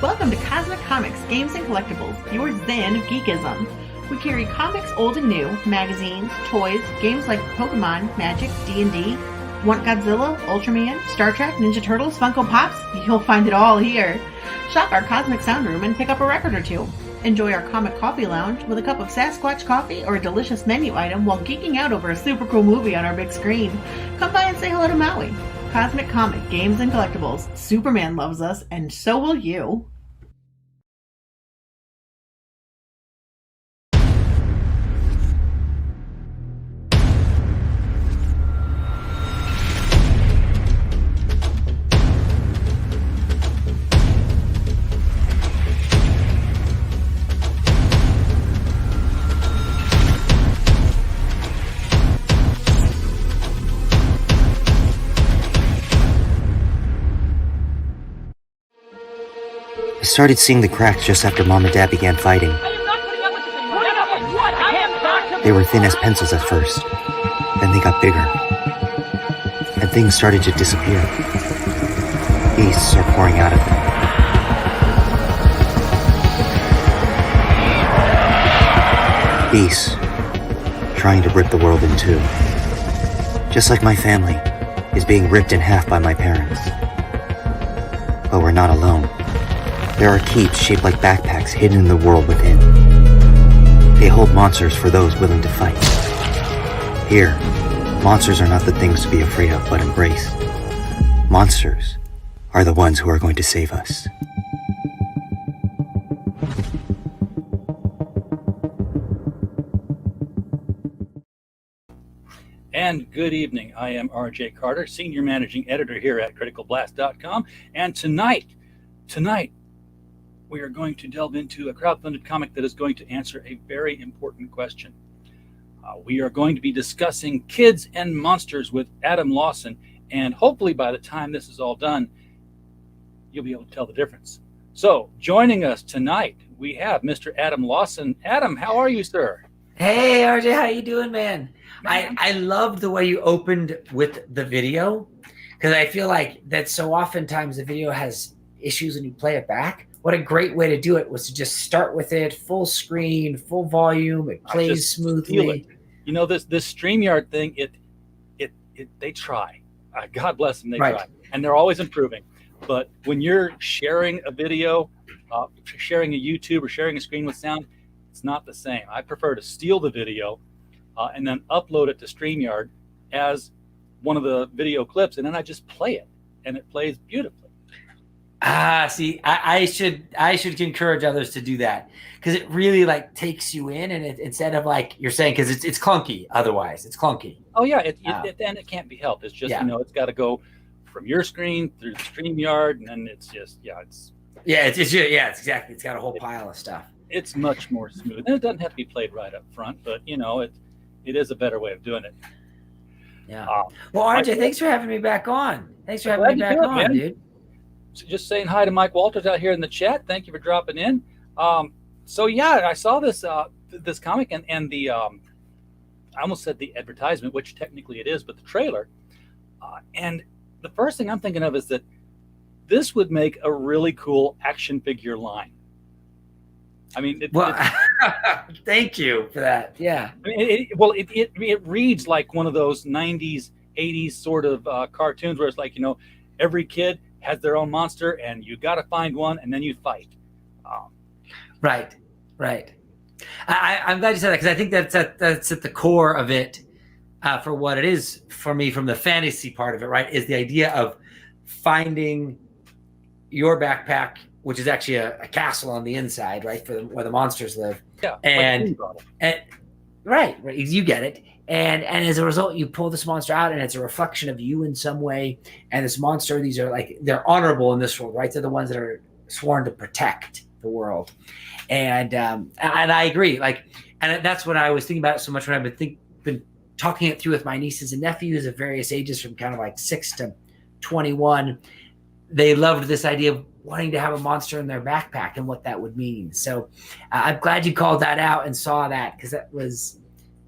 Welcome to Cosmic Comics, Games and Collectibles, your zen of geekism. We carry comics old and new, magazines, toys, games like Pokemon, Magic, D&D. Want Godzilla, Ultraman, Star Trek, Ninja Turtles, Funko Pops? You'll find it all here. Shop our Cosmic Sound Room and pick up a record or two. Enjoy our Comic Coffee Lounge with a cup of Sasquatch coffee or a delicious menu item while geeking out over a super cool movie on our big screen. Come by and say hello to Maui. Cosmic Comic, Games and Collectibles. Superman loves us, and so will you. I started seeing the cracks just after Mom and Dad began fighting. They were thin as pencils at first. Then they got bigger. And things started to disappear. Beasts are pouring out of them. Beasts trying to rip the world in two. Just like my family is being ripped in half by my parents. But we're not alone. There are keeps shaped like backpacks hidden in the world within. They hold monsters for those willing to fight. Here, monsters are not the things to be afraid of, but embrace. Monsters are the ones who are going to save us. And good evening. I am RJ Carter, Senior Managing Editor here at CriticalBlast.com. And tonight, we are going to delve into a crowdfunded comic that is going to answer a very important question. We are going to be discussing Kids and Monsters with Adam Lawson, and hopefully by the time this is all done, you'll be able to tell the difference. So, joining us tonight, we have Mr. Adam Lawson. Adam, how are you, sir? Hey, RJ, how you doing, man? I loved the way you opened with the video, because I feel like that so oftentimes the video has issues when you play it back. What a great way to do it was to just start with it, full screen, full volume. It plays smoothly. You know, this StreamYard thing, they try. God bless them, they try. And they're always improving. But when you're sharing a video, sharing a YouTube or sharing a screen with sound, it's not the same. I prefer to steal the video and then upload it to StreamYard as one of the video clips, and then I just play it, and it plays beautifully. See, I should encourage others to do that, because it really like takes you in, and instead of like you're saying, because it's clunky. Otherwise, it's clunky. Oh yeah, and it can't be helped. It's just it's got to go from your screen through the StreamYard, and then it's just it's exactly. It's got a whole pile of stuff. It's much more smooth, and it doesn't have to be played right up front, but it is a better way of doing it. Yeah. Well, RJ, thanks for having me back on. Thanks for having me back on, dude. So just saying hi to Mike Walters out here in the chat. Thank you for dropping in. So yeah, I saw this this comic and the I almost said the advertisement, which technically it is, but the trailer. And the first thing I'm thinking of is that this would make a really cool action figure line. I mean, thank you for that. Yeah. I mean, it reads like one of those 90s, 80s sort of cartoons where it's like, every kid has their own monster and you got to find one and then you fight. Right. I'm glad you said that, because I think that's at the core of it for what it is for me from the fantasy part of it, right, is the idea of finding your backpack, which is actually a castle on the inside, right, where the monsters live. Yeah. And right, you get it. And as a result, you pull this monster out, and it's a reflection of you in some way. And this monster, these are they're honorable in this world, right? They're the ones that are sworn to protect the world. And I agree. And that's what I was thinking about so much when I've been talking it through with my nieces and nephews of various ages, from kind of like 6 to 21. They loved this idea of wanting to have a monster in their backpack and what that would mean. So I'm glad you called that out and saw that, because that was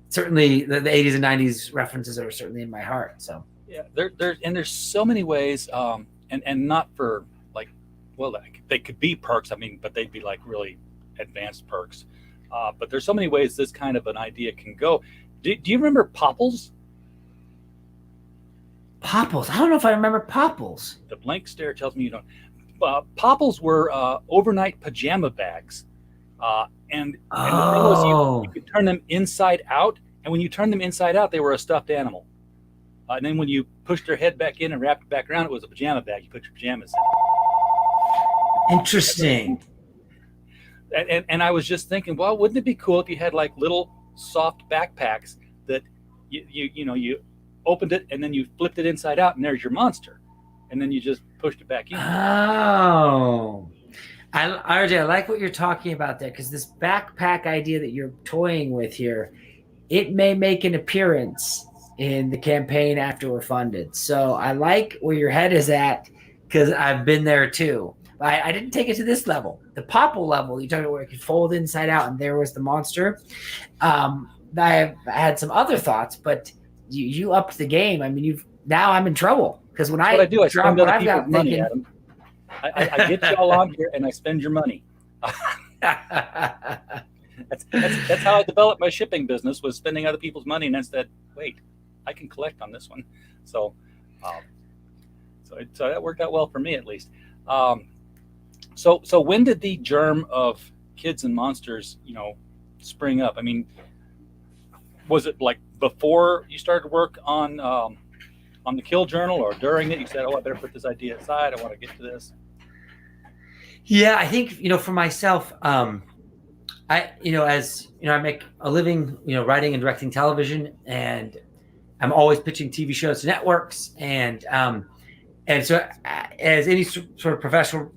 certainly the 80s and 90s references are certainly in my heart. So yeah, there's so many ways, and not for like well, they could be perks. I mean, but they'd be like really advanced perks. But there's so many ways this kind of an idea can go. Do you remember Popples? Popples. I don't know if I remember Popples. The blank stare tells me you don't. Popples were overnight pajama bags, and the thing was you could turn them inside out, and when you turned them inside out, they were a stuffed animal. And then when you pushed their head back in and wrapped it back around, it was a pajama bag. You put your pajamas in. Interesting. And I was just thinking, well, wouldn't it be cool if you had like little soft backpacks that you opened it and then you flipped it inside out and there's your monster, and then you just pushed it back in. Oh, RJ, I like what you're talking about there, because this backpack idea that you're toying with here, it may make an appearance in the campaign after we're funded. So I like where your head is at, because I've been there too. I didn't take it to this level. The Popple level, you talked about where it could fold inside out and there was the monster. I had some other thoughts, but you upped the game. I mean, now I'm in trouble, because when That's what I do. I spend other people's money, thinking, Adam. I get you all on here and I spend your money. That's how I developed my shipping business, was spending other people's money, and then said, wait, I can collect on this one. So that worked out well for me, at least. So when did the germ of Kids and Monsters, spring up? I mean, was it like before you started work on the Kill Journal, or during it you said, oh, I better put this idea aside, I want to get to this? Yeah, I think, for myself, I make a living, writing and directing television, and I'm always pitching TV shows to networks. And so as any sort of professional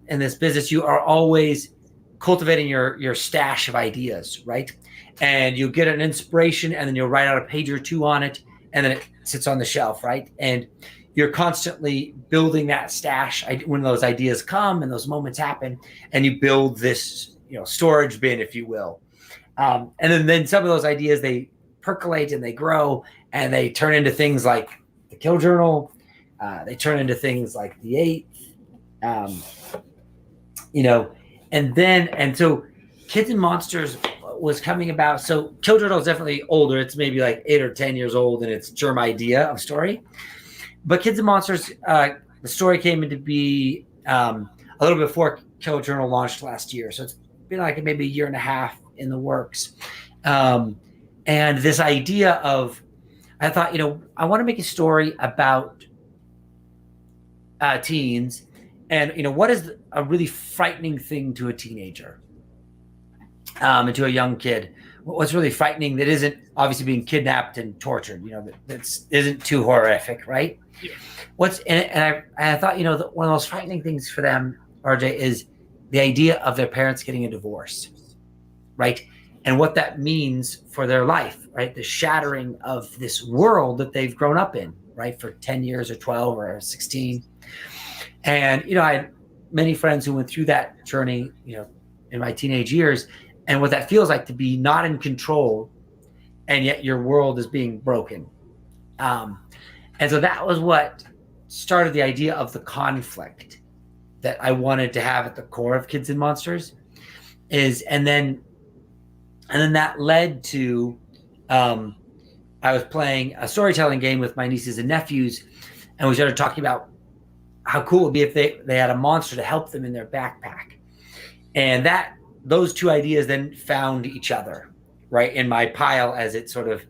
in this business, you are always cultivating your stash of ideas, right? And you'll get an inspiration, and then you'll write out a page or two on it, and then it sits on the shelf, right? And you're constantly building that stash when those ideas come and those moments happen, and you build this, storage bin, if you will. And then some of those ideas, they percolate and they grow, and they turn into things like the Kill Journal. They turn into things like the 8th, and so Kids and Monsters was coming about. So Kill Journal is definitely older. It's maybe like 8 or 10 years old in its germ idea of story. But Kids and Monsters, the story came into be a little before Kill Journal launched last year. So it's been like maybe a year and a half in the works. And this idea of, I thought, I want to make a story about teens, and what is a really frightening thing to a teenager, and to a young kid. What's really frightening that isn't obviously being kidnapped and tortured, that isn't too horrific, right? Yeah. I thought, one of the most frightening things for them, RJ, is the idea of their parents getting a divorce, right? And what that means for their life, right? The shattering of this world that they've grown up in, right? For 10 years or 12 or 16. And, I had many friends who went through that journey, in my teenage years, and what that feels like to be not in control, and yet your world is being broken. And so that was what started the idea of the conflict that I wanted to have at the core of Kids and Monsters and then that led to, I was playing a storytelling game with my nieces and nephews, and we started talking about how cool it would be if they had a monster to help them in their backpack. And those two ideas then found each other, right? In my pile, as it sort of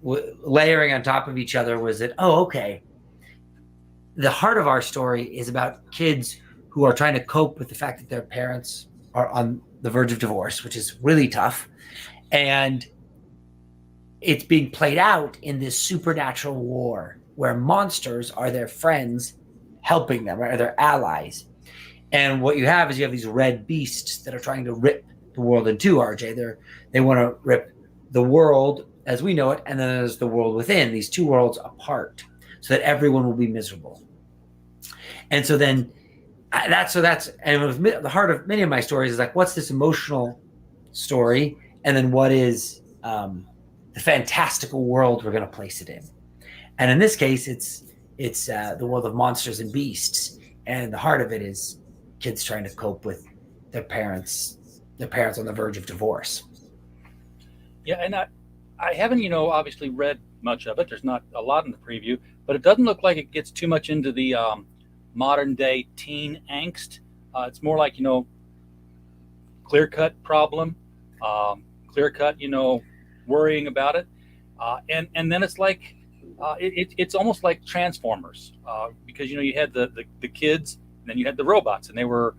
layering on top of each other, was that, oh, okay. The heart of our story is about kids who are trying to cope with the fact that their parents are on the verge of divorce, which is really tough. And it's being played out in this supernatural war where monsters are their friends helping them, right? Or their allies. And what you have these red beasts that are trying to rip the world in two, RJ. They want to rip the world as we know it, and then there's the world within, these two worlds apart, so that everyone will be miserable. And so then and it was the heart of many of my stories is like, what's this emotional story? And then what is the fantastical world we're going to place it in? And in this case, it's the world of monsters and beasts. And the heart of it is kids trying to cope with their parents on the verge of divorce. Yeah, and I haven't, obviously read much of it. There's not a lot in the preview, but it doesn't look like it gets too much into the modern day teen angst. It's more like, clear cut problem, clear cut, worrying about it. And then it's like, it's almost like Transformers, because, you had the kids, and then you had the robots, and they were,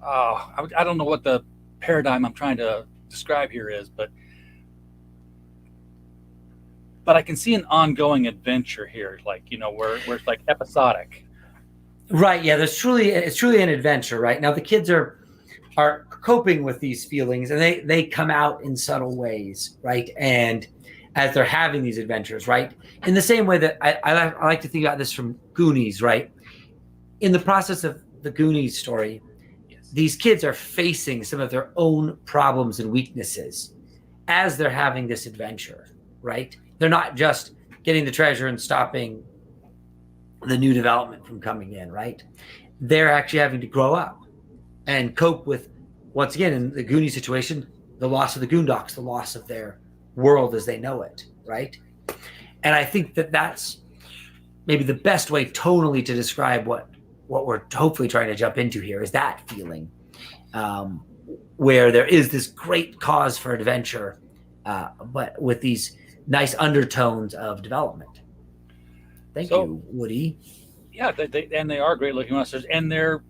I don't know what the paradigm I'm trying to describe here is, but I can see an ongoing adventure here, like, where it's like episodic. Right. Yeah. It's truly an adventure. Right now, the kids are coping with these feelings, and they come out in subtle ways. Right. And as they're having these adventures, right, in the same way that I like to think about this from Goonies, right, in the process of the Goonies story, yes, these kids are facing some of their own problems and weaknesses as they're having this adventure. Right. They're not just getting the treasure and stopping the new development from coming in, right? They're actually having to grow up and cope with, once again, in the Goonie situation, the loss of the Goondocks, the loss of their world as they know it, right? And I think that that's maybe the best way tonally to describe what we're hopefully trying to jump into here is that feeling, where there is this great cause for adventure, but with these nice undertones of development. Thank you, Woody. Yeah, they are great looking monsters, and they're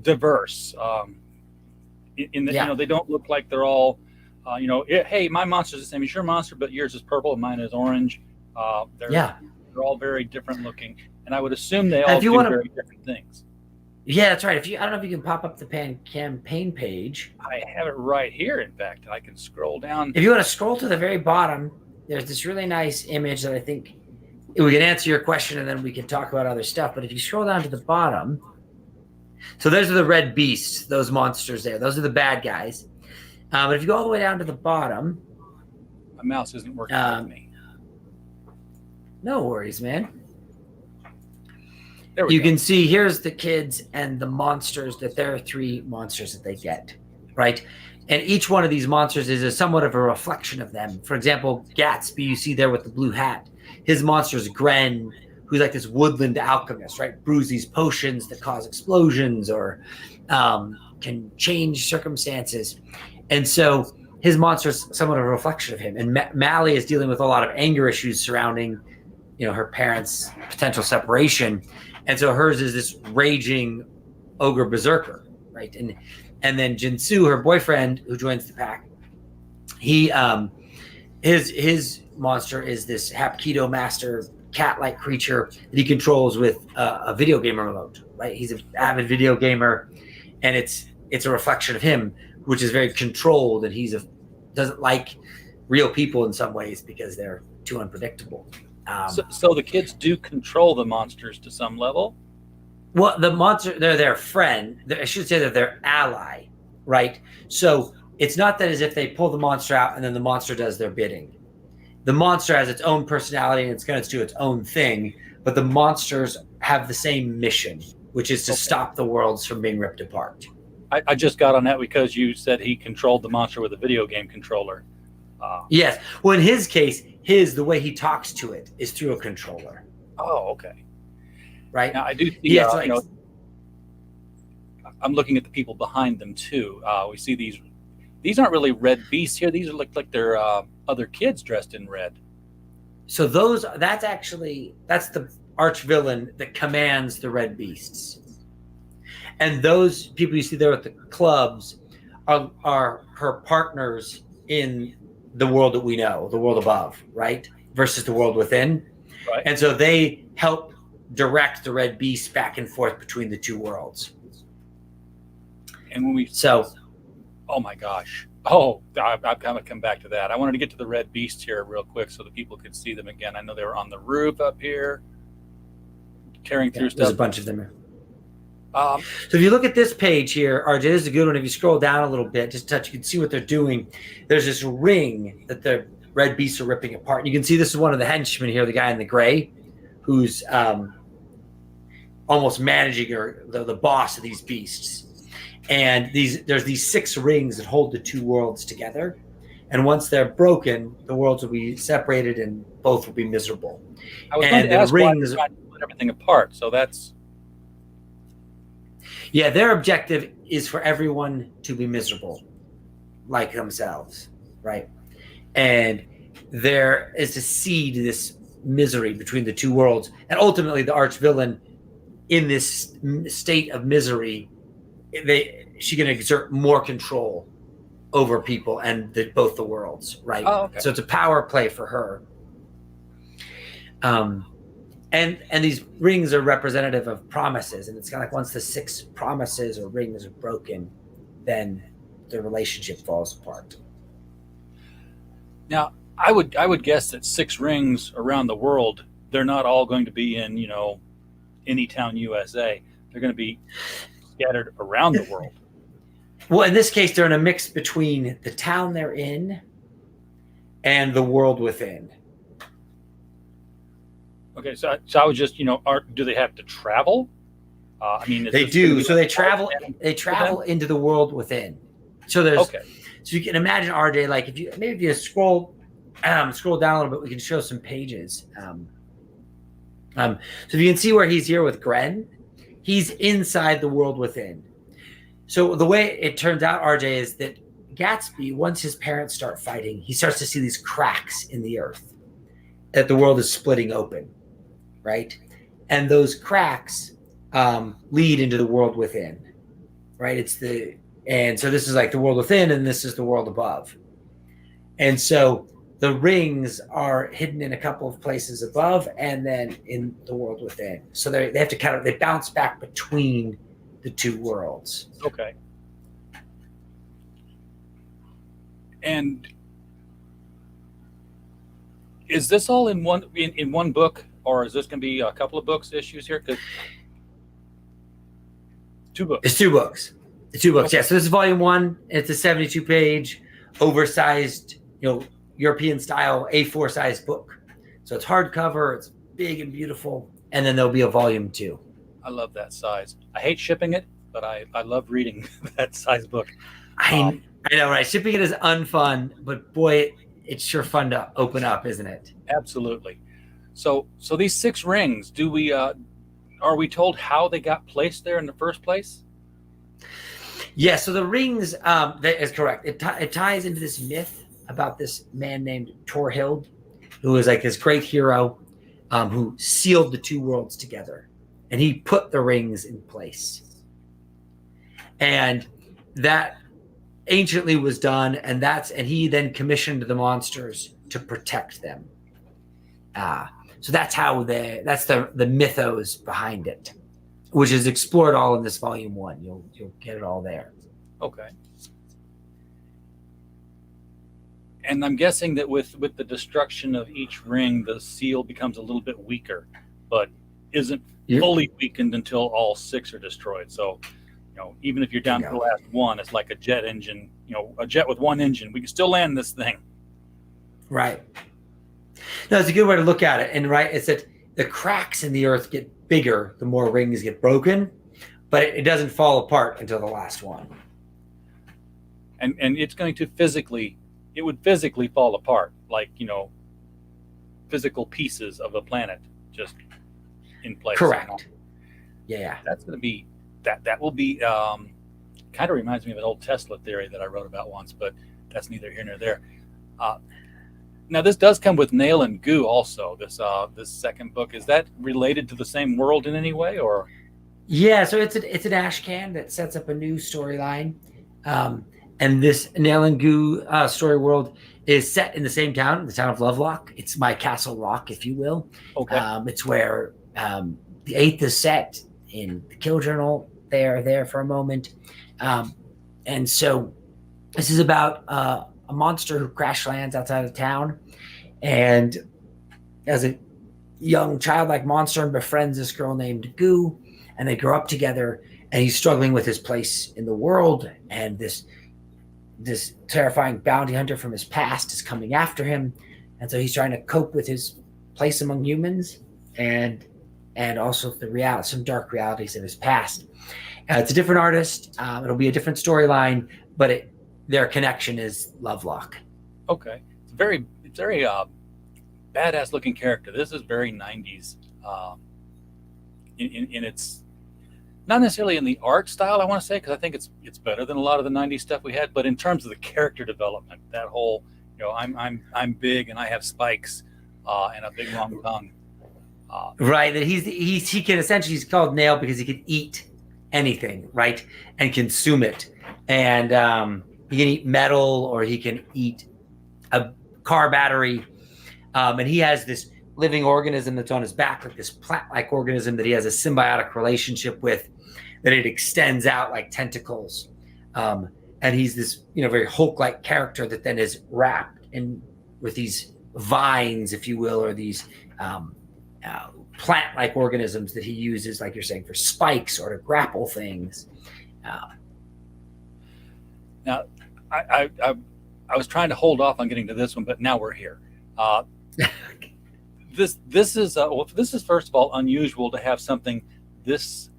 diverse. They don't look like they're all, hey, my monster's the same as your monster, but yours is purple and mine is orange. They're all very different looking, and I would assume they all do very different things. Yeah, that's right. I don't know if you can pop up the campaign page. I have it right here. In fact, I can scroll down. If you want to scroll to the very bottom, there's this really nice image that I think we can answer your question and then we can talk about other stuff. But if you scroll down to the bottom, so those are the red beasts, those monsters there. Those are the bad guys. But if you go all the way down to the bottom. My mouse isn't working with me. No worries, man. There we you go. Can see here's the kids and the monsters, that there are 3 monsters that they get, right? And each one of these monsters is somewhat of a reflection of them. For example, Gatsby, you see there with the blue hat. His monster is Gren, who's like this woodland alchemist, right? Brews these potions that cause explosions or can change circumstances. And so his monster is somewhat of a reflection of him. And Mally is dealing with a lot of anger issues surrounding, her parents' potential separation. And so hers is this raging ogre berserker, right? And then Jinsu, her boyfriend, who joins the pack, he his monster is this Hapkido master cat-like creature that he controls with a video game remote, right? He's an avid video gamer, and it's a reflection of him, which is very controlled, and doesn't like real people in some ways because they're too unpredictable. So the kids do control the monsters to some level? Well, the monster, they're their friend. I should say they're their ally, right? So it's not that as if they pull the monster out and then the monster does their bidding. The monster has its own personality and it's going to do its own thing, but the monsters have the same mission, which is to stop the worlds from being ripped apart. I just got on that because you said he controlled the monster with a video game controller. Yes. Well, in his case, the way he talks to it is through a controller. Oh, okay. Right. Now I do see. I'm looking at the people behind them too. We see these. These aren't really red beasts here. These are like they're other kids dressed in red. So that's the arch villain that commands the red beasts. And those people you see there with the clubs are her partners in the world that we know, the world above, right? Versus the world within. Right. And so they help direct the red beast back and forth between the two worlds. And when oh my gosh. Oh, I've got to come back to that. I wanted to get to the red beasts here real quick so that people could see them again. I know they were on the roof up here, carrying through stuff. There's a bunch of them here. So if you look at this page here, RJ, this is a good one. If you scroll down a little bit, just touch, you can see what they're doing. There's this ring that the red beasts are ripping apart. You can see this is one of the henchmen here, the guy in the gray, who's almost managing or the boss of these beasts. And there's these 6 rings that hold the 2 worlds together. And once they're broken, the worlds will be separated and both will be miserable. I was going And to the ask why rings, they're trying to split everything apart. So that's yeah, their objective is for everyone to be miserable, like themselves, right? And there is to seed this misery between the 2 worlds, and ultimately the arch villain in this state of misery, she can exert more control over people and both the worlds, right? Oh, okay. So it's a power play for her. And these rings are representative of promises, and it's kind of like once the 6 promises or rings are broken, then the relationship falls apart. Now, I would guess that 6 rings around the world, they're not all going to be in, any town USA. They're going to be scattered around the world. Well, in this case, they're in a mix between the town they're in and the world within. Okay, so I was just, do they have to travel? I mean, They do. So they travel into the world within. So there's okay. So you can imagine RJ, like if you scroll down a little bit, we can show some pages. So if you can see where he's here with Gren, he's inside the world within. So the way it turns out, RJ, is that Gatsby, once his parents start fighting, he starts to see these cracks in the earth that the world is splitting open, right? And those cracks lead into the world within, right? And so this is like the world within, and this is the world above. And so the rings are hidden in a couple of places above and then in the world within. So they have to they bounce back between the 2 worlds. Okay. And is this all in one book, or is this going to be a couple of issues here? 'Cause 2 books. It's 2 books. It's 2 books, Okay. yeah. So this is volume 1. It's a 72-page, oversized, European style A4 size book. So it's hardcover. It's big and beautiful. And then there'll be a volume 2. I love that size. I hate shipping it, but I love reading that size book. I know, right? Shipping it is unfun, but boy, it's sure fun to open up, isn't it? Absolutely. So these 6 rings, are we told how they got placed there in the first place? Yeah, so the rings, that is correct. It ties into this myth about this man named Torhild, who was like this great hero who sealed the 2 worlds together. And he put the rings in place. And that anciently was done, and he then commissioned the monsters to protect them. So that's the mythos behind it, which is explored all in this volume 1. You'll get it all there. Okay. And I'm guessing that with the destruction of each ring, the seal becomes a little bit weaker, but isn't fully weakened until all 6 are destroyed. So, even if you're down to the last one, it's like a jet engine, a jet with 1 engine. We can still land this thing. Right. No, it's a good way to look at it. And right, it's that the cracks in the earth get bigger the more rings get broken, but it doesn't fall apart until the last one. And it's going to it would physically fall apart, like, physical pieces of a planet just in place. Correct. Yeah. That's going to be, that will be, kind of reminds me of an old Tesla theory that I wrote about once, but that's neither here nor there. Now, this does come with Nail and Goo also, this second book. Is that related to the same world in any way, or? Yeah, so it's an ash can that sets up a new storyline. And this Nail and Goo story world is set in the same town, the town of Lovelock. It's my Castle Rock, if you will. Okay. It's where the 8th is set in the Kill Journal. They are there for a moment. And so this is about a monster who crash lands outside of town. And as a young childlike monster, befriends this girl named Goo. And they grow up together. And he's struggling with his place in the world. And this terrifying bounty hunter from his past is coming after him. And so he's trying to cope with his place among humans. And and also some dark realities of his past. It's a different artist. It'll be a different storyline, but their connection is Lovelock. Okay, it's very badass looking character. This is very 90s in its, not necessarily in the art style, I want to say, because I think it's better than a lot of the 90s stuff we had, but in terms of the character development, that whole, I'm big and I have spikes and a big long tongue. Right, that he can essentially, he's called Nail because he can eat anything, right, and consume it, and he can eat metal or he can eat a car battery, and he has this living organism that's on his back, like this plant-like organism that he has a symbiotic relationship with, that it extends out like tentacles, and he's this very Hulk-like character that then is wrapped in with these vines, if you will, or these plant-like organisms that he uses, like you're saying, for spikes or to grapple things. Now, I was trying to hold off on getting to this one, but now we're here. This is first of all unusual to have something this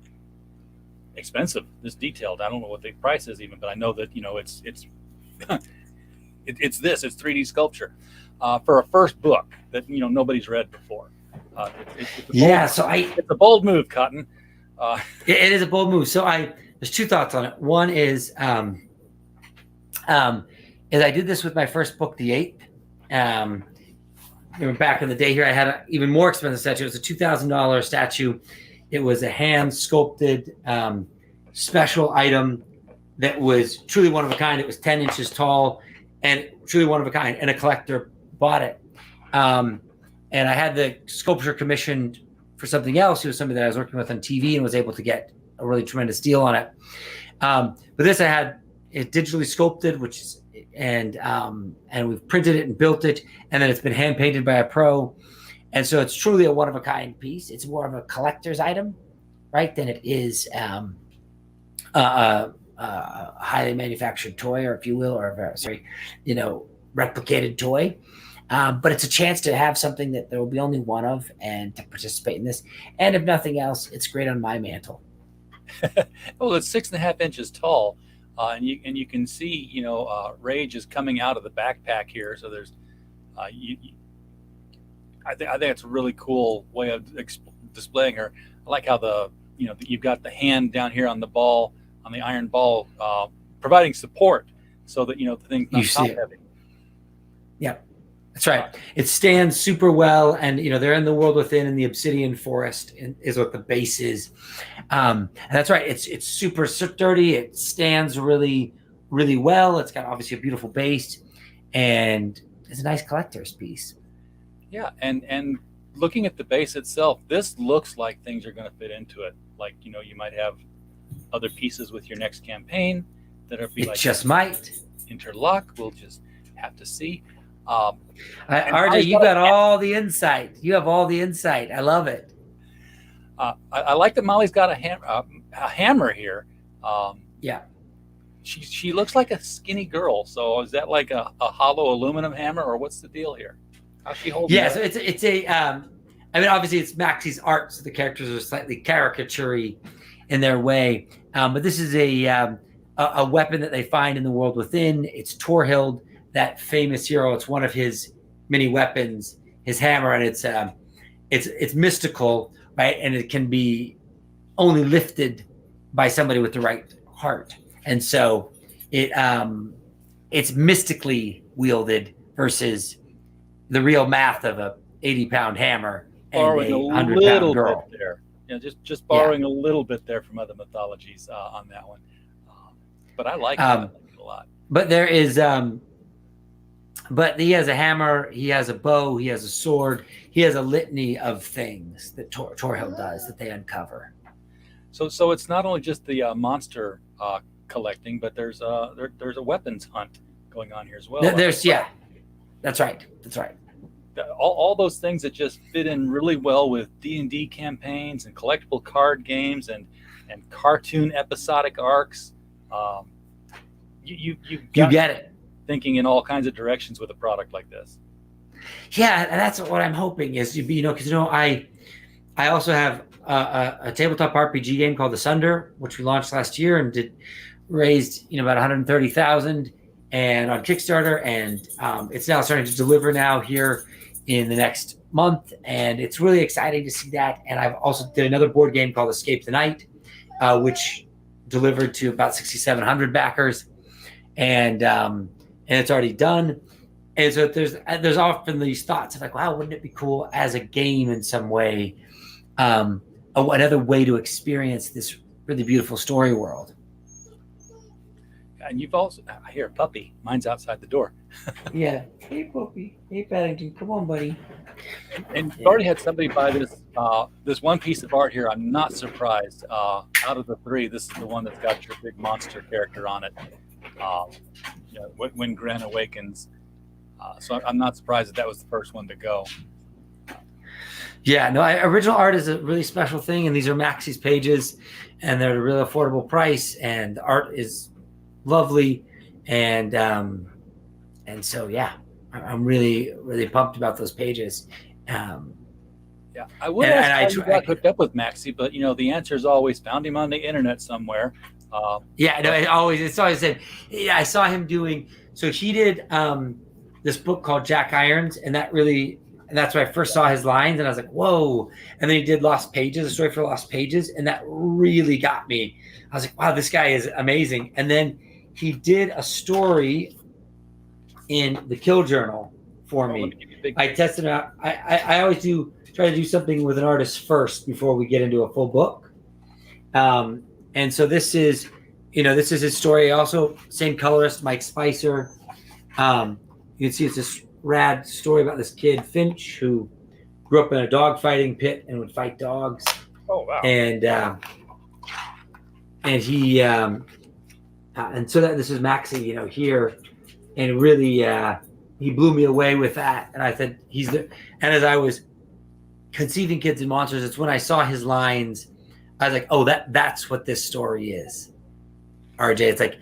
expensive, this detailed. I don't know what the price is even, but I know that it's it's 3D sculpture for a first book that nobody's read before. It's a bold move, Cotton. It is a bold move. So there's two thoughts on it. One is I did this with my first book, The Eighth. Back in the day here, I had an even more expensive statue. It was a $2,000 statue. It was a hand sculpted special item that was truly one of a kind. It was 10 inches tall and truly one of a kind, and a collector bought it. And I had the sculpture commissioned for something else. He was somebody that I was working with on TV and was able to get a really tremendous deal on it. But this, I had it digitally sculpted, and we've printed it and built it, and then it's been hand painted by a pro. And so it's truly a one of a kind piece. It's more of a collector's item, right, than it is a highly manufactured toy, or if you will, or a very, replicated toy. But it's a chance to have something that there will be only one of, and to participate in this. And if nothing else, it's great on my mantle. Well, it's 6.5 inches tall, and you can see, Rage is coming out of the backpack here. So there's, I think it's a really cool way of displaying her. I like how you've got the hand down here on the ball, on the iron ball, providing support so that the thing's not top heavy. Yeah. That's right. It stands super well, and they're in the world within, in the obsidian forest, is what the base is. And that's right. It's super sturdy. It stands really, really well. It's got obviously a beautiful base, and it's a nice collector's piece. Yeah, and looking at the base itself, this looks like things are going to fit into it. Like you might have other pieces with your next campaign that are just might interlock. We'll just have to see. RJ, you got all the insight. You have all the insight. I love it. I like that Molly's got a hammer here. Yeah. She looks like a skinny girl. So is that like a hollow aluminum hammer, or what's the deal here? How's she holding it? Yeah, so it's a obviously it's Maxie's art, so the characters are slightly caricature-y in their way. But this is a weapon that they find in the world within. It's Torhild, that famous hero. It's one of his many weapons, his hammer, and it's mystical, right? And it can be only lifted by somebody with the right heart. And so it's mystically wielded versus the real math of a 80-pound hammer and borrowing a a 100-pound girl. Bit there. Just borrowing a little bit there from other mythologies on that one. But I like it a lot. But there is but he has a hammer, he has a bow, he has a sword, he has a litany of things that Torhild does that they uncover. So it's not only just the monster collecting, but there's a weapons hunt going on here as well. That's right. All those things that just fit in really well with D&D campaigns and collectible card games and cartoon episodic arcs. You get it. Thinking in all kinds of directions with a product like this. Yeah, and that's what I'm hoping is, because I also have a tabletop RPG game called The Sunder, which we launched last year and raised about 130,000 and on Kickstarter, and it's now starting to deliver now here in the next month, and it's really exciting to see that. And I've also did another board game called Escape the Night, which delivered to about 6,700 backers, and it's already done. And so there's often these thoughts of like, wow, wouldn't it be cool as a game in some way, another way to experience this really beautiful story world. And you've also, I hear a puppy. Mine's outside the door. Yeah. Hey, puppy. Hey, Paddington. Come on, buddy. And you've already had somebody buy this one piece of art here. I'm not surprised. Out of the three, this is the one that's got your big monster character on it. When Gren awakens. So I'm not surprised that was the first one to go. Yeah, no, original art is a really special thing, and these are Maxie's pages, and they're at a really affordable price, and the art is lovely, and so yeah, I'm really, really pumped about those pages. Yeah, I would ask how you got hooked up with Maxie, but the answer is always found him on the internet somewhere. Yeah, no, it's always said. Yeah, I saw him doing. So he did this book called Jack Irons, and that's where I first saw his lines, and I was like, whoa. And then he did Lost Pages, a story for Lost Pages, and that really got me. I was like, wow, this guy is amazing. And then he did a story in the Kill Journal for me. I tested it out. I always try to do something with an artist first before we get into a full book. And so this is his story. Also, same colorist, Mike Spicer. You can see it's this rad story about this kid, Finch, who grew up in a dog fighting pit and would fight dogs. Oh, wow. And he and so that this is Maxie, here, and really he blew me away with that. And I said and as I was conceiving Kids and Monsters, it's when I saw his lines, I was like, oh, that's what this story is. RJ, it's like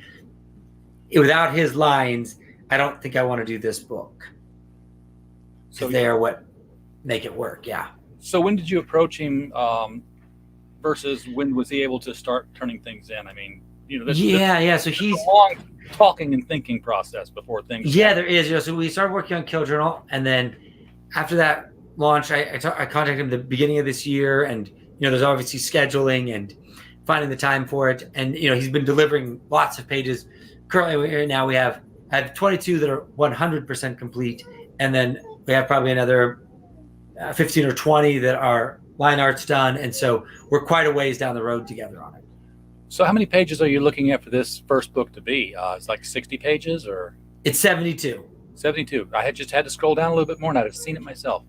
without his lines, I don't think I want to do this book. So they are what make it work. Yeah. So when did you approach him versus when was he able to start turning things in? I mean, So he's a long talking and thinking process before things. Yeah, there is. So we started working on Kill Journal, and then after that launch, I contacted him at the beginning of this year, and there's obviously scheduling and finding the time for it, and he's been delivering lots of pages. Currently, right now I have 22 that are 100% complete, and then we have probably another 15 or 20 that are line art's done, and so we're quite a ways down the road together on it. So how many pages are you looking at for this first book to be? It's like 60 pages, or? It's 72. 72. I just had to scroll down a little bit more, and I'd have seen it myself.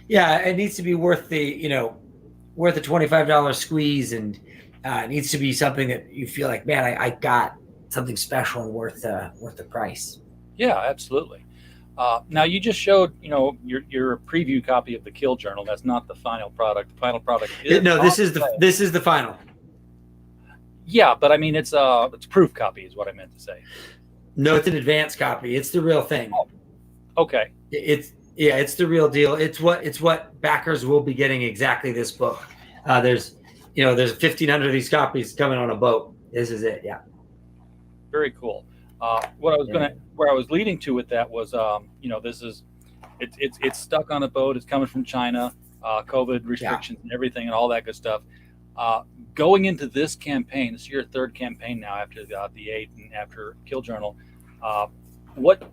Yeah, it needs to be worth the $25 squeeze, and it needs to be something that you feel like, man, I got something special and worth the price. Yeah, absolutely. Now you just showed, your preview copy of the Kill Journal. That's not the final product. The final product is this is the final. Yeah, but I mean it's a proof copy is what I meant to say. No, it's an advanced copy. It's the real thing. Oh, okay. It's the real deal. It's what backers will be getting exactly this book. There's 1,500 of these copies coming on a boat. This is it. Yeah. Very cool. Where I was leading to with that was, it's stuck on a boat. It's coming from China, COVID restrictions and everything and all that good stuff. Going into this campaign, this is your third campaign now after the 8 and after Kill Journal. What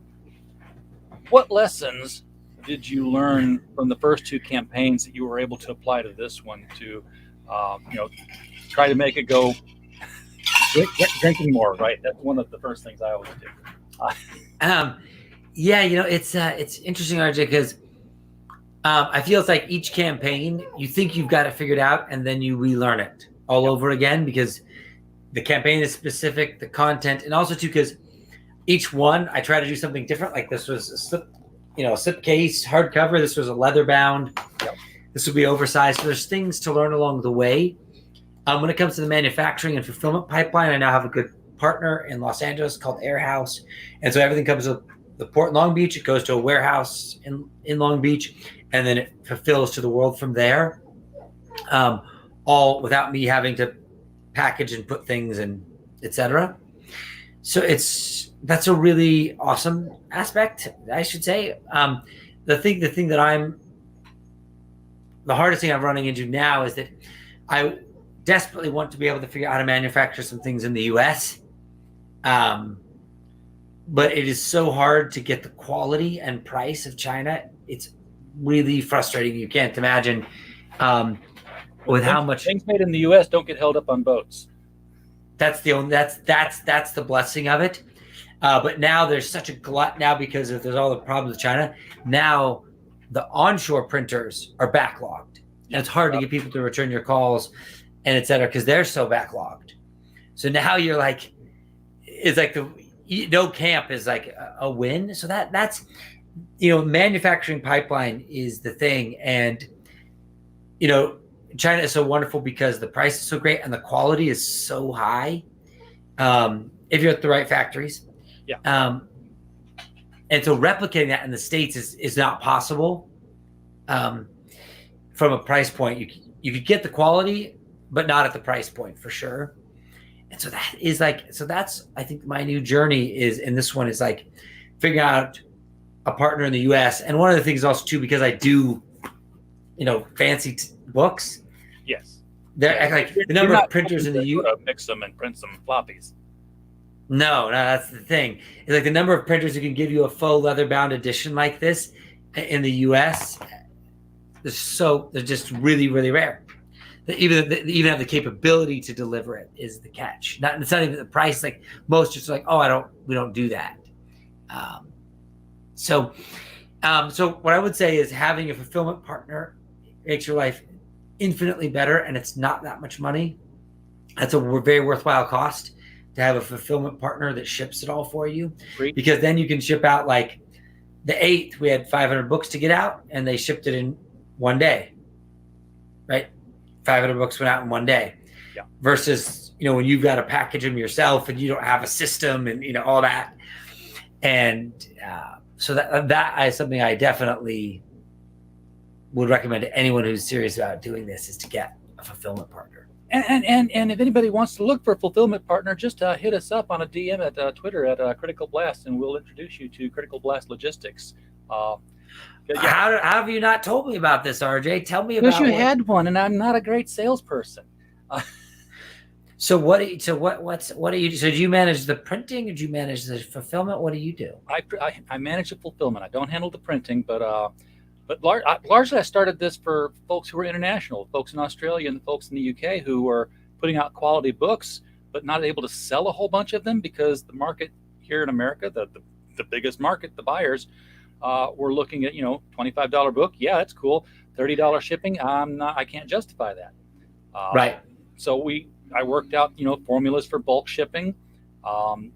lessons did you learn from the first two campaigns that you were able to apply to this one to, try to make it go drinking more, right? That's one of the first things I always do. It's interesting, RJ, because I feel it's like each campaign, you think you've got it figured out, and then you relearn it all over again because the campaign is specific, the content, and also too because each one I try to do something different. Like this was a slipcase hardcover. This was a leather bound. Yep. This will be oversized. So there's things to learn along the way. When it comes to the manufacturing and fulfillment pipeline, I now have a good partner in Los Angeles called Air House. And so everything comes to the port in Long Beach. It goes to a warehouse in Long Beach, and then it fulfills to the world from there. all without me having to package and put things and etc. So that's a really awesome aspect, I should say. The hardest thing I'm running into now is that I desperately want to be able to figure out how to manufacture some things in the US. But it is so hard to get the quality and price of China. It's really frustrating. You can't imagine with how much things made in the US don't get held up on boats. That's the blessing of it. But now there's such a glut now because there's all the problems with China. Now the onshore printers are backlogged. And it's hard to get people to return your calls and et cetera, because they're so backlogged. So now you're like, it's like no camp is like a win. So that's, manufacturing pipeline is the thing. And, China is so wonderful because the price is so great and the quality is so high. If you're at the right factories. Yeah. And so replicating that in the States is not possible. From a price point, you could get the quality, but not at the price point for sure. And so that's, I think my new journey is, and this one is like figuring out a partner in the US. And one of the things also too, because I do, fancy books. Yes. Like the number of printers in the US. Mix them and print some floppies. No, that's the thing. It's like the number of printers who can give you a faux leather bound edition like this in the US. They're just really, really rare. They even have the capability to deliver it is the catch. It's not even the price. Like most, just like, we don't do that. So what I would say is having a fulfillment partner makes your life infinitely better, and it's not that much money. That's a very worthwhile cost to have a fulfillment partner that ships it all for you. Great. Because then you can ship out like the 8th. We had 500 books to get out, and they shipped it in one day. Right. 500 books went out in one day. Yeah. Versus, when you've got to package them yourself and you don't have a system and, all that. And so that is something I definitely would recommend to anyone who's serious about doing this, is to get a fulfillment partner. And if anybody wants to look for a fulfillment partner, just hit us up on a DM at Twitter at Critical Blast, and we'll introduce you to Critical Blast Logistics. Yeah. How have you not told me about this, RJ? Tell me about it. Because you had one, and I'm not a great salesperson. So what do you do? So do you manage the printing? Or do you manage the fulfillment? What do you do? I manage the fulfillment. I don't handle the printing, but largely I started this for folks who are international, folks in Australia and the folks in the UK who are putting out quality books, but not able to sell a whole bunch of them because the market here in America, the biggest market, the buyers, we're looking at, $25 book. Yeah, that's cool. $30 shipping. I can't justify that. Right. So I worked out, formulas for bulk shipping, and,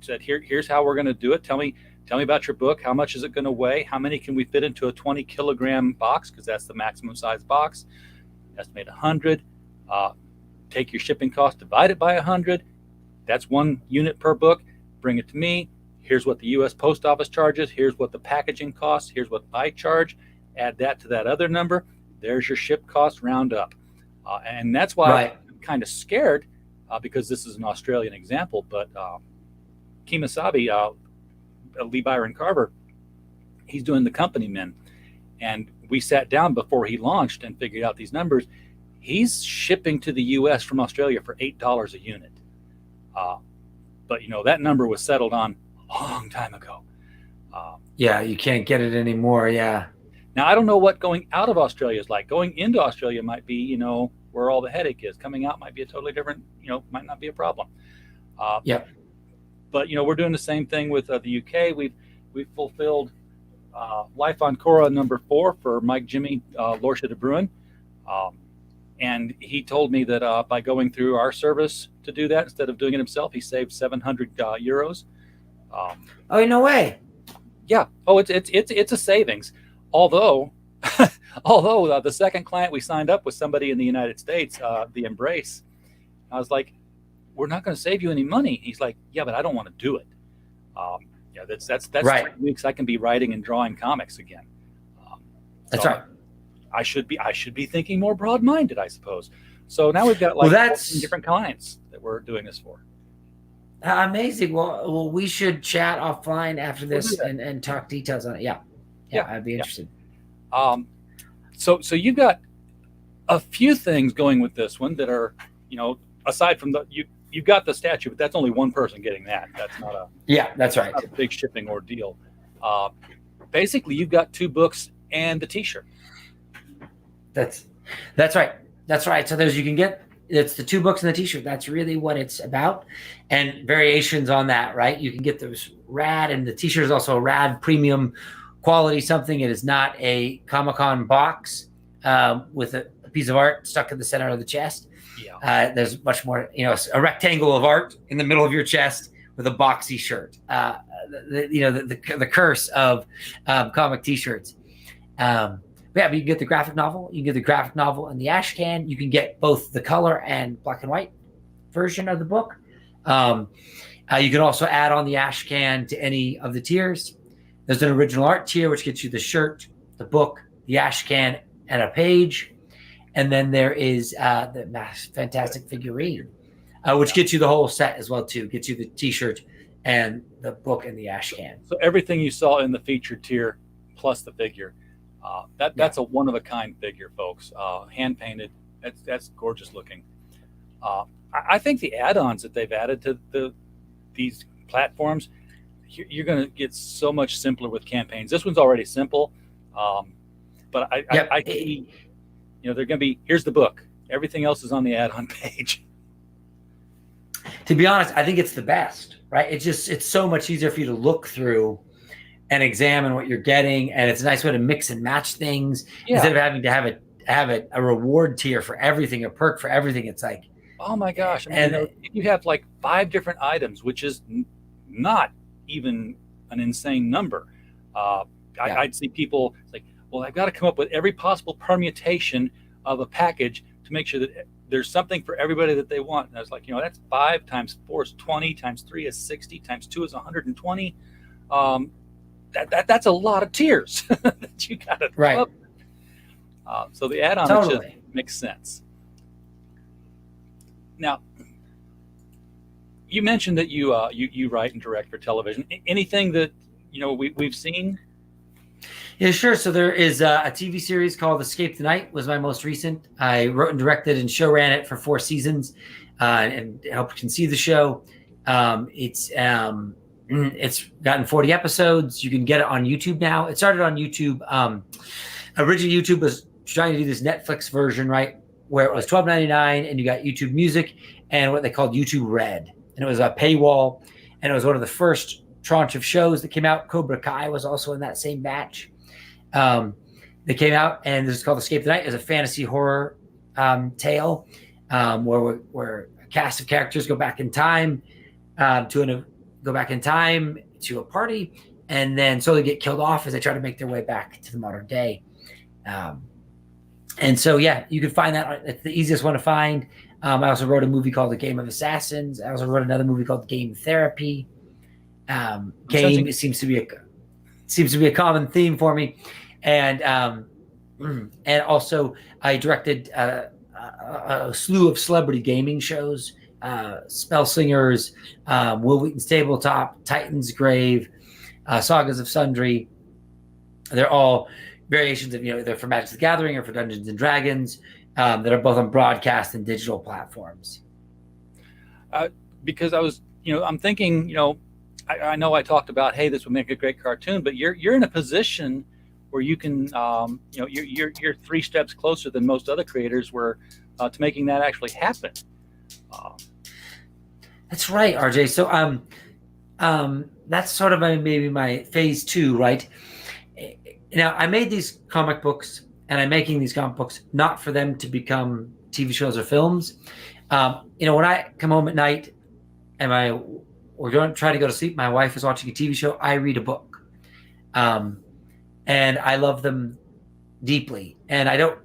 said, here's how we're going to do it. Tell me about your book. How much is it going to weigh? How many can we fit into a 20 kilogram box? Because that's the maximum size box. Estimate 100. Take your shipping cost, divide it by 100. That's 1 unit per book. Bring it to me. Here's what the U.S. Post Office charges. Here's what the packaging costs. Here's what I charge. Add that to that other number. There's your ship cost, round up. And that's why I'm kind of scared, because this is an Australian example, but Kemosabe, Lee Byron Carver, he's doing the company men. And we sat down before he launched and figured out these numbers. He's shipping to the U.S. from Australia for $8 a unit. But, that number was settled on a long time ago. Yeah, you can't get it anymore. Yeah. Now, I don't know what going out of Australia is like. Going into Australia might be, where all the headache is. Coming out might be a totally different, might not be a problem. Yeah. But, we're doing the same thing with the UK. We've fulfilled Life on Cora number 4 for Mike Jimmy Lorsha de Bruin. And he told me that by going through our service to do that, instead of doing it himself, he saved 700 euros. Oh, no way. Yeah. Oh, it's a savings. Although the second client we signed up was somebody in the United States, the Embrace. I was like, we're not going to save you any money. He's like, yeah, but I don't want to do it. That's right. 3 weeks I can be writing and drawing comics again. That's right. I should be thinking more broad-minded, I suppose. So now we've got Well, like that's 14 different clients that we're doing this for. amazing. Well, we should chat offline after We'll this do that. and talk details on it. Yeah, Yeah, I'd be yeah. interested. So you've got a few things going with this one that are, aside from you've got the statue, but that's only one person getting that. That's not That's right. not a big shipping ordeal. Basically, you've got 2 books and the T-shirt. That's right. That's right. So you can get, it's the 2 books and the T-shirt. That's really what it's about, and variations on that. Right. You can get those rad, and the T-shirt is also a rad premium quality something. It is not a Comic-Con box with a piece of art stuck in the center of the chest. Yeah. There's much more, a rectangle of art in the middle of your chest with a boxy shirt. The curse of comic T-shirts. But you can get the graphic novel. You can get the graphic novel and the ash can. You can get both the color and black and white version of the book. You can also add on the ash can to any of the tiers. There's an original art tier, which gets you the shirt, the book, the ash can, and a page. And then there is the fantastic figurine, which gets you the whole set as well, too. Gets you the T-shirt and the book and the ash can. So everything you saw in the featured tier plus the figure, that's a one-of-a-kind figure, folks. Hand-painted. That's gorgeous looking. I think the add-ons that they've added to these platforms, you're going to get so much simpler with campaigns. This one's already simple, but I see, they're going to be, here's the book. Everything else is on the add-on page. To be honest, I think it's the best, right? It's so much easier for you to look through and examine what you're getting, and it's a nice way to mix and match things instead of having to have a reward tier for everything, a perk for everything. It's like, oh my gosh! If you have like 5 different items, which is not even an insane number. I'd see people like, well, I've got to come up with every possible permutation of a package to make sure that there's something for everybody that they want. And I was like, that's 5 times 4 is 20 times 3 is 60 times 2 is 120. That's a lot of tiers that you got to right. So the add-on just makes sense. Now, you mentioned that you write and direct for television. Anything that we've seen? Yeah, sure. So there is a TV series called Escape the Night, was my most recent. I wrote and directed and show ran it for 4 seasons and helped conceive the show. It's gotten 40 episodes. You can get it on YouTube now. It started on YouTube. Originally, YouTube was trying to do this Netflix version, right, where it was $12.99 and you got YouTube Music and what they called YouTube Red. And it was a paywall. And it was one of the first tranche of shows that came out. Cobra Kai was also in that same batch. They came out, and this is called Escape the Night. It's a fantasy horror tale where a cast of characters go back in time to a party, and then slowly get killed off as they try to make their way back to the modern day. And so, you can find that. It's the easiest one to find. I also wrote a movie called The Game of Assassins. I also wrote another movie called Game Therapy. Game seems to be a common theme for me, and also I directed a slew of celebrity gaming shows, Spell Slingers, Will Wheaton's Tabletop, Titan's Grave, Sagas of Sundry. They're all variations of they're for Magic the Gathering or for Dungeons and Dragons that are both on broadcast and digital platforms. Because I was I'm thinking I know I talked about, hey, this would make a great cartoon, but you're in a position where you can, you're 3 steps closer than most other creators were to making that actually happen. That's right, RJ. So that's sort of maybe my phase 2, right? Now, I made these comic books, and I'm making these comic books not for them to become TV shows or films. When I come home at night and or don't try to go to sleep, my wife is watching a TV show, I read a book. And I love them deeply. And I don't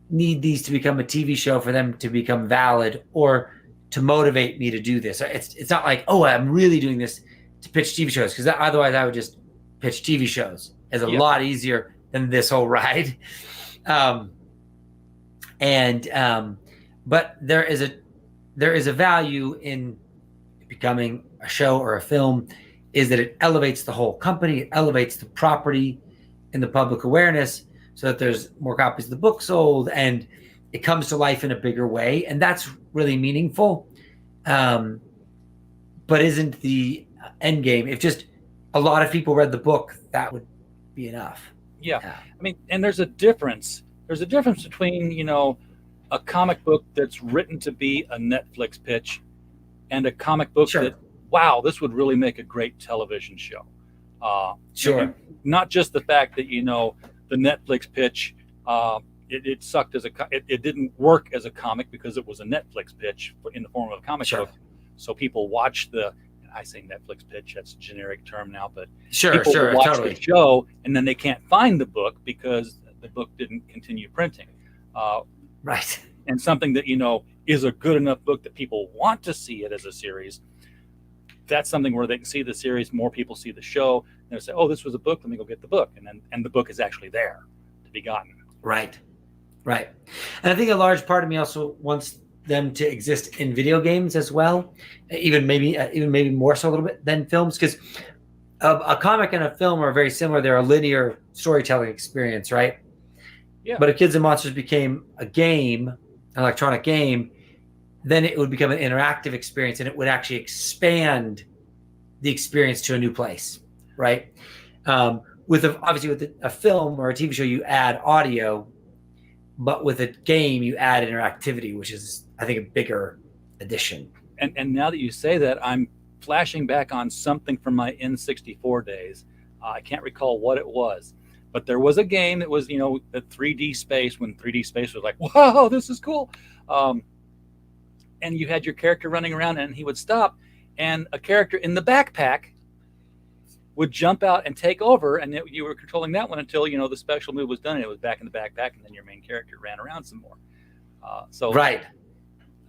need these to become a TV show for them to become valid or to motivate me to do this. It's not like, oh, I'm really doing this to pitch TV shows, because otherwise I would just pitch TV shows as a lot easier than this whole ride. Um, and but there is a value in becoming a show or a film, is that it elevates the whole company, it elevates the property in the public awareness, so that there's more copies of the book sold and it comes to life in a bigger way, and that's really meaningful. But isn't the end game? If just a lot of people read the book, that would be enough. Yeah. I mean, and there's a difference. There's a difference between, a comic book that's written to be a Netflix pitch and a comic book Sure. that, wow, this would really make a great television show. Sure. Not just the fact that, the Netflix pitch, it sucked it didn't work as a comic because it was a Netflix pitch in the form of a comic Sure. book. So people watch I say Netflix pitch, that's a generic term now, but Sure, people sure, will watch totally. the show and then they can't find the book because the book didn't continue printing. Right. And something that, is a good enough book that people want to see it as a series, that's something where they can see the series, more people see the show, and they say, oh, this was a book, let me go get the book. And the book is actually there to be gotten. Right. And I think a large part of me also wants them to exist in video games as well, even maybe more so a little bit than films, because a comic and a film are very similar. They're a linear storytelling experience, right? Yeah. But if Kids and Monsters became a game, an electronic game, then it would become an interactive experience, and it would actually expand the experience to a new place, right? Obviously with a film or a TV show, you add audio, but with a game, you add interactivity, which is, I think, a bigger addition. And now that you say that, I'm flashing back on something from my N64 days. I can't recall what it was, but there was a game that was, the 3D space, when 3D space was like, wow, this is cool. And you had your character running around and he would stop, and a character in the backpack would jump out and take over, and you were controlling that one until, the special move was done and it was back in the backpack, and then your main character ran around some more. So right.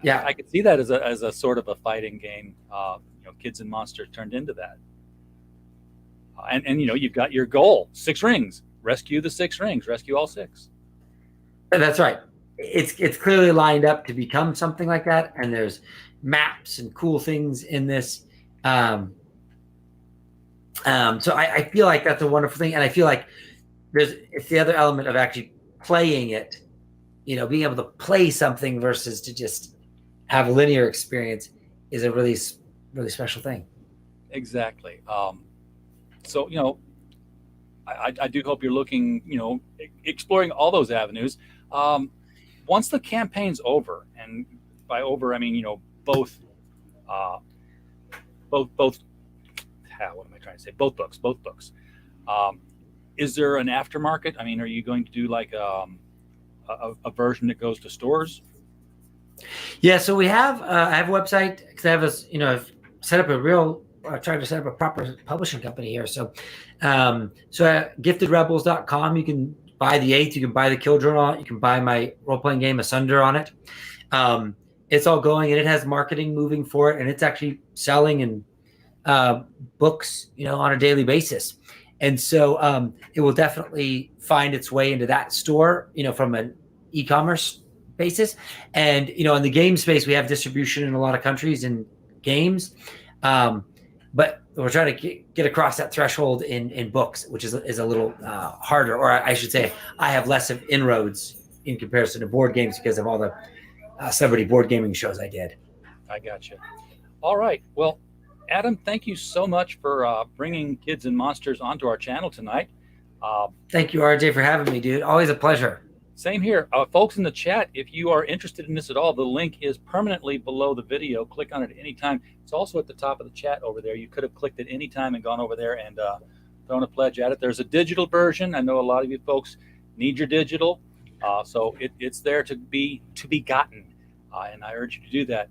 Yeah. I could see that as a sort of a fighting game. Kids and Monsters turned into that. And you've got your goal, 6 rings, rescue the 6 rings, rescue all 6. That's right. It's clearly lined up to become something like that, and there's maps and cool things in this. So I feel like that's a wonderful thing, and I feel like it's the other element of actually playing it, being able to play something versus to just have a linear experience is a really, really special thing. Exactly. So I do hope you're looking, exploring all those avenues. Once the campaign's over, and by over I mean both. What am I trying to say? Both books. Is there an aftermarket? I mean, are you going to do like a version that goes to stores? Yeah, so we have I have a website because I have I've set up trying to set up a proper publishing company here. So giftedrebels.com, you can buy the 8th, you can buy the Kill Journal on it, you can buy my role-playing game Asunder on it. It's all going, and it has marketing moving for it, and it's actually selling and books, on a daily basis. And so it will definitely find its way into that store, from an e-commerce basis. And, in the game space, we have distribution in a lot of countries in games. But we're trying to get across that threshold in books, which is a little harder, or I should say I have less of inroads in comparison to board games because of all the celebrity board gaming shows I did. I gotcha. All right. Well, Adam, thank you so much for bringing Kids and Monsters onto our channel tonight. Thank you, RJ, for having me, dude. Always a pleasure. Same here. Folks in the chat, if you are interested in this at all, the link is permanently below the video. Click on it at any time. It's also at the top of the chat over there. You could have clicked at any time and gone over there and thrown a pledge at it. There's a digital version. I know a lot of you folks need your digital. So it's there to be gotten. And I urge you to do that.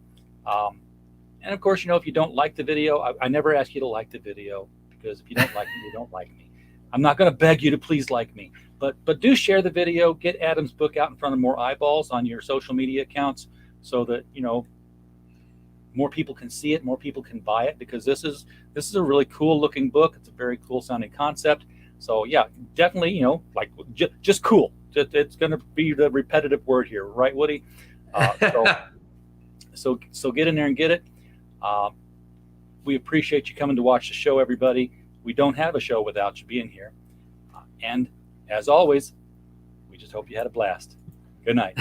And of course, if you don't like the video, I never ask you to like the video, because if you don't like me, you don't like me. I'm not going to beg you to please like me, but do share the video. Get Adam's book out in front of more eyeballs on your social media accounts, so that more people can see it, more people can buy it, because this is a really cool looking book. It's a very cool sounding concept. So yeah, definitely, just cool. It's going to be the repetitive word here, right, Woody? So get in there and get it. We appreciate you coming to watch the show, everybody. We don't have a show without you being here. And as always, we just hope you had a blast. Good night.